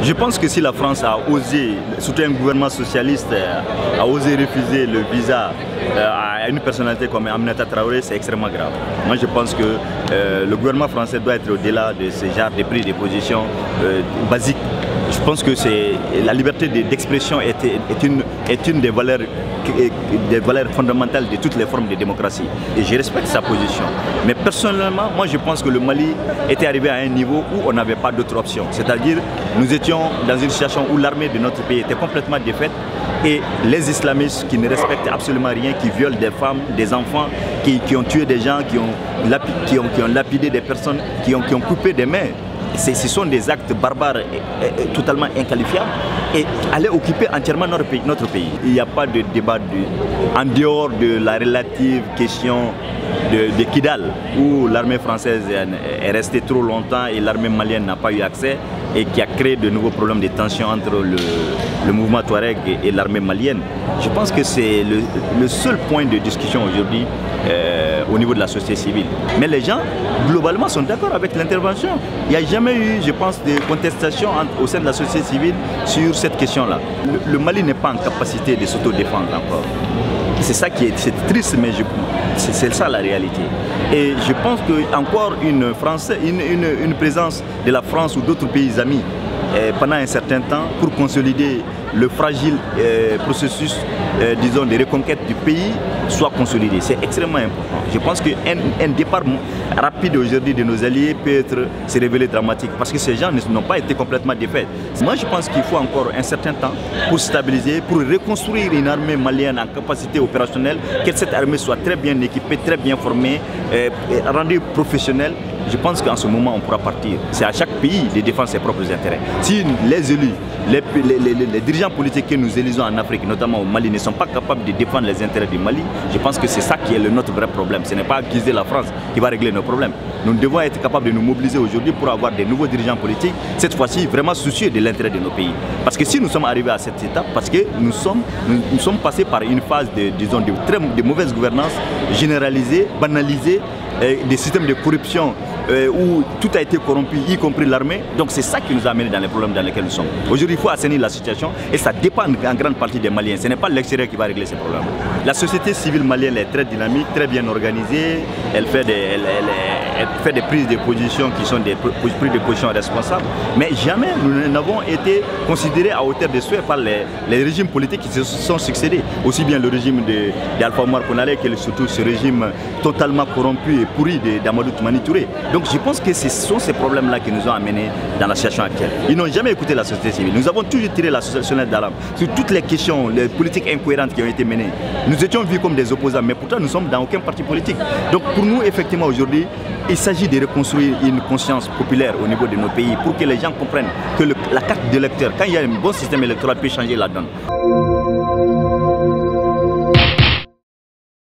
Je pense que si la France a osé, surtout un gouvernement socialiste, a osé refuser le visa à une personnalité comme Aminata Traoré, c'est extrêmement grave. Moi je pense que le gouvernement français doit être au-delà de ce genre de prise de position basique. Je pense que la liberté d'expression est une des valeurs fondamentales de toutes les formes de démocratie. Et je respecte sa position. Mais personnellement, moi je pense que le Mali était arrivé à un niveau où on n'avait pas d'autre option. C'est-à-dire, nous étions dans une situation où l'armée de notre pays était complètement défaite et les islamistes qui ne respectent absolument rien, qui violent des femmes, des enfants, qui ont tué des gens, qui ont lapidé des personnes, qui ont coupé des mains. Ce sont des actes barbares et totalement inqualifiables et allaient occuper entièrement notre pays. Il n'y a pas de débat en dehors de la relative question de Kidal, où l'armée française est restée trop longtemps et l'armée malienne n'a pas eu accès et qui a créé de nouveaux problèmes de tension entre le mouvement Touareg et l'armée malienne. Je pense que c'est le seul point de discussion aujourd'hui au niveau de la société civile. Mais les gens, globalement, sont d'accord avec l'intervention. Il n'y a jamais eu, je pense, de contestation au sein de la société civile sur cette question-là. Le Mali n'est pas en capacité de s'autodéfendre encore. C'est ça qui est triste, mais c'est ça la réalité. Et je pense qu'encore une présence de la France ou d'autres pays amis pendant un certain temps pour consolider le fragile processus, disons, de reconquête du pays soit consolidé. C'est extrêmement important. Je pense qu'un départ rapide aujourd'hui de nos alliés peut se révéler dramatique parce que ces gens n'ont pas été complètement défaits. Moi, je pense qu'il faut encore un certain temps pour stabiliser, pour reconstruire une armée malienne en capacité opérationnelle, que cette armée soit très bien équipée, très bien formée, rendue professionnelle. Je pense qu'en ce moment, on pourra partir. C'est à chaque pays de défendre ses propres intérêts. Si les élus, les dirigeants politiques que nous élisons en Afrique, notamment au Mali, ne sont pas capables de défendre les intérêts du Mali, je pense que c'est ça qui est notre vrai problème. Ce n'est pas accuser la France qui va régler nos problèmes. Nous devons être capables de nous mobiliser aujourd'hui pour avoir des nouveaux dirigeants politiques, cette fois-ci vraiment soucieux de l'intérêt de nos pays. Parce que si nous sommes arrivés à cette étape, parce que nous sommes passés par une phase de mauvaise gouvernance généralisée, banalisée, des systèmes de corruption où tout a été corrompu, y compris l'armée. Donc c'est ça qui nous a amené dans les problèmes dans lesquels nous sommes. Aujourd'hui, il faut assainir la situation et ça dépend en grande partie des Maliens. Ce n'est pas l'extérieur qui va régler ces problèmes. La société civile malienne est très dynamique, très bien organisée. Elle fait des prises de position qui sont des prises de position responsables. Mais jamais nous n'avons été considérés à hauteur de souhait par les régimes politiques qui se sont succédés. Aussi bien le régime d'Alpha Oumar Konaré que surtout ce régime totalement corrompu et pourri d'Amadou Toumani Touré. Donc je pense que ce sont ces problèmes-là qui nous ont amenés dans la situation actuelle. Ils n'ont jamais écouté la société civile. Nous avons toujours tiré la sonnette d'alarme sur toutes les questions, les politiques incohérentes qui ont été menées. Nous étions vus comme des opposants, mais pourtant nous sommes dans aucun parti politique. Donc pour nous, effectivement, aujourd'hui, il s'agit de reconstruire une conscience populaire au niveau de nos pays pour que les gens comprennent que la carte d'électeur, quand il y a un bon système électoral, peut changer la donne.